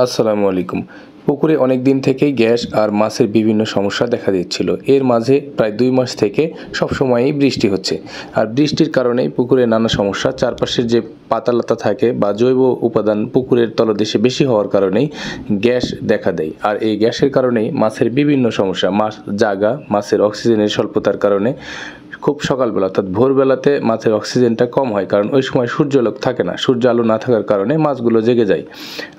আসসালামু আলাইকুম। পুকুরে অনেক দিন থেকেই গ্যাস আর মাছের বিভিন্ন সমস্যা দেখা দিচ্ছিল। এর মাঝে প্রায় 2 মাস থেকে সবসময়ই বৃষ্টি হচ্ছে। আর বৃষ্টির কারণেই পুকুরে নানা সমস্যা, চারপাশের যে পাতা-লতা থাকে বা জৈব উপাদান পুকুরের তলদেশে বেশি হওয়ার কারণেই গ্যাস দেখা দেয়। আর এই গ্যাসের কারণেই মাছের বিভিন্ন সমস্যা, মাছ জাগা, মাছের অক্সিজেনের স্বল্পতার কারণে খুব সকালবেলা অর্থাৎ ভোরবেলাতে মাছের অক্সিজেনটা কম হয়, কারণ ওই সময় সূর্যালোক থাকে না, সূর্য আলো না থাকার কারণে মাছগুলো জেগে যায়।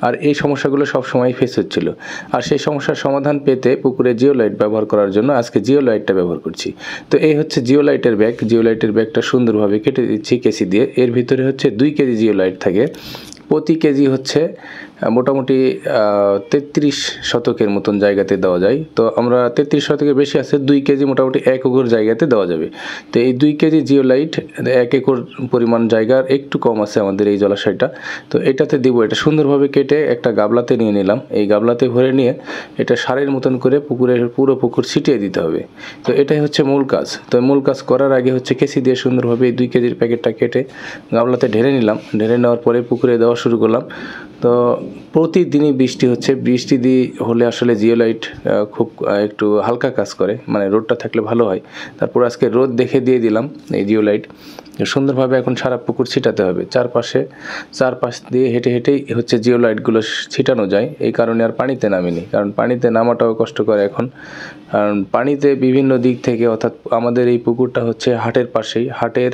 আর এই সমস্যাগুলো সবসময় ফেস হচ্ছিল। আর সেই সমস্যার সমাধান পেতে পুকুরে জিওলাইট ব্যবহার করার জন্য আজকে জিওলাইটটা ব্যবহার করছি। তো এই হচ্ছে জিওলাইটের ব্যাগ। জিওলাইটের ব্যাগটা সুন্দরভাবে কেটে দিচ্ছি কেসি দিয়ে। এর ভিতরে হচ্ছে 2 কেজি জিওলাইট থাকে। প্রতি কেজি হচ্ছে মোটামুটি 33 শতকের মতন জায়গাতে দেওয়া যায়। তো আমরা 33 শতকের বেশি আছে, 2 কেজি মোটামুটি 1 একর জায়গাতে দেওয়া যাবে। তো এই 2 কেজি জিওলাইট 1 একর পরিমাণ জায়গার একটু কম আছে আমাদের এই জলাশয়টা। তো এটাতে দিব। এটা সুন্দরভাবে কেটে একটা গাবলাতে নিয়ে নিলাম। এই গাবলাতে ভরে নিয়ে এটা সারের মতন করে পুরো পুকুর ছিটিয়ে দিতে হবে। তো এটাই হচ্ছে মূল কাজ। তো মূল কাজ করার আগে হচ্ছে কেসি দিয়ে সুন্দরভাবে এই 2 কেজির প্যাকেটটা কেটে গাবলাতে ঢেলে নিলাম। ঢেলে নেওয়ার পরে পুকুরে দেওয়া শুরু করলাম। তো প্রতিদিনই বৃষ্টি হচ্ছে। বৃষ্টি হলে আসলে জিওলাইট খুব একটু হালকা কাজ করে, মানে রোদটা থাকলে ভালো হয়। তারপর আজকে রোদ দেখে দিয়ে দিলাম এই জিওলাইট। সুন্দরভাবে এখন সারা পুকুর ছিটাতে হবে। চারপাশ দিয়ে হেঁটেই হচ্ছে জিওলাইটগুলো ছিটানো যায়। এই কারণে আর পানিতে নামিনি, কারণ পানিতে নামাটাও কষ্টকর এখন। কারণ পানিতে বিভিন্ন দিক থেকে, অর্থাৎ আমাদের এই পুকুরটা হচ্ছে হাটের পাশেই। হাটের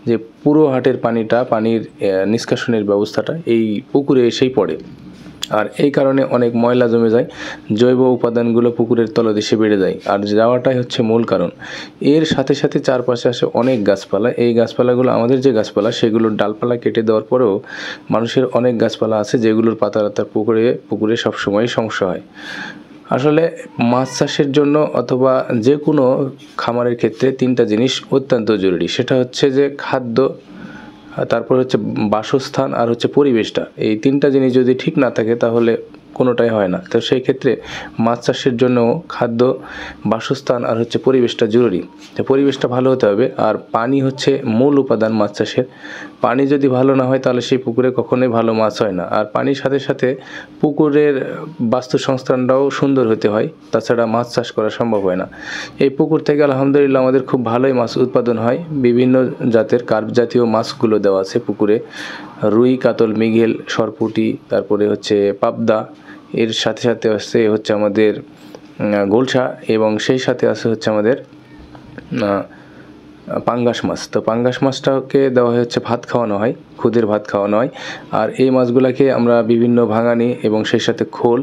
যে পুরো হাটের পানির নিষ্কাশনের ব্যবস্থাটা এই পুকুরে এসেই পড়ে। আর এই কারণে অনেক ময়লা জমে যায়, জৈব উপাদানগুলো পুকুরের তলদেশে বেড়ে যায়। আর যাওয়াটাই হচ্ছে মূল কারণ। এর সাথে সাথে চারপাশে আসে অনেক গাছপালা। এই গাছপালাগুলো, আমাদের যে গাছপালা, সেগুলোর ডালপালা কেটে দেওয়ার পরেও মানুষের অনেক গাছপালা আছে যেগুলোর পাতা পুকুরে সবসময় সমস্যা হয়। আসলে মাছ চাষের জন্য অথবা যে কোনো খামারের ক্ষেত্রে 3টা জিনিস অত্যন্ত জরুরি। সেটা হচ্ছে যে খাদ্য, তারপর হচ্ছে বাসস্থান, আর হচ্ছে পরিবেশটা। এই 3টা জিনিস যদি ঠিক না থাকে তাহলে কোনোটাই হয় না। তো সেই ক্ষেত্রে মাছ চাষের জন্য খাদ্য, বাসস্থান আর হচ্ছে পরিবেশটা জরুরি। তো পরিবেশটা ভালো হতে হবে। আর পানি হচ্ছে মূল উপাদান মাছ চাষের। পানি যদি ভালো না হয় তাহলে সেই পুকুরে কখনোই ভালো মাছ হয় না। আর পানির সাথে সাথে পুকুরের বাস্তু সংস্থানটাও সুন্দর হতে হয়, তাছাড়া মাছ চাষ করা সম্ভব হয় না। এই পুকুর থেকে আলহামদুলিল্লাহ আমাদের খুব ভালোই মাছ উৎপাদন হয়। বিভিন্ন জাতের কার্প জাতীয় মাছগুলো দেওয়া আছে পুকুরে। রুই, কাতল, মৃগেল, সরপুঁটি, তারপরে হচ্ছে পাবদা। এর সাথে সাথে হচ্ছে আমাদের গোলসা, এবং সেই সাথে হচ্ছে আমাদের পাঙ্গাস মাছ। তো পাঙ্গাস মাছটাকে দেওয়া হচ্ছে ভাত খাওয়ানো হয়, খুদের ভাত খাওয়ানো হয়। আর এই মাছগুলোকে আমরা বিভিন্ন ভাঙানি এবং সেই সাথে খোল,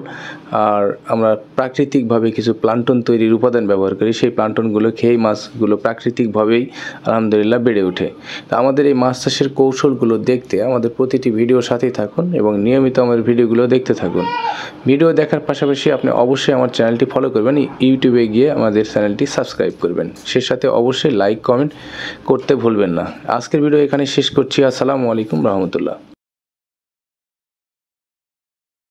আর আমরা প্রাকৃতিকভাবে কিছু প্লান্টন তৈরির উপাদান ব্যবহার করি। সেই প্লান্টনগুলো খেয়ে মাছগুলো প্রাকৃতিকভাবেই আলহামদুলিল্লাহ বেড়ে ওঠে। তো আমাদের এই মাছ চাষের কৌশলগুলো দেখতে আমাদের প্রতিটি ভিডিওর সাথেই থাকুন এবং নিয়মিত আমাদের ভিডিওগুলো দেখতে থাকুন। ভিডিও দেখার পাশাপাশি আপনি অবশ্যই আমার চ্যানেলটি ফলো করবেন, ইউটিউবে গিয়ে আমাদের চ্যানেলটি সাবস্ক্রাইব করবেন। সেই সাথে অবশ্যই লাইক কমেন্ট করতে ভুলবেন না। আজকের ভিডিও এখানে শেষ করছি। আসসালামু আলাইকুম রহমতুল্লাহ।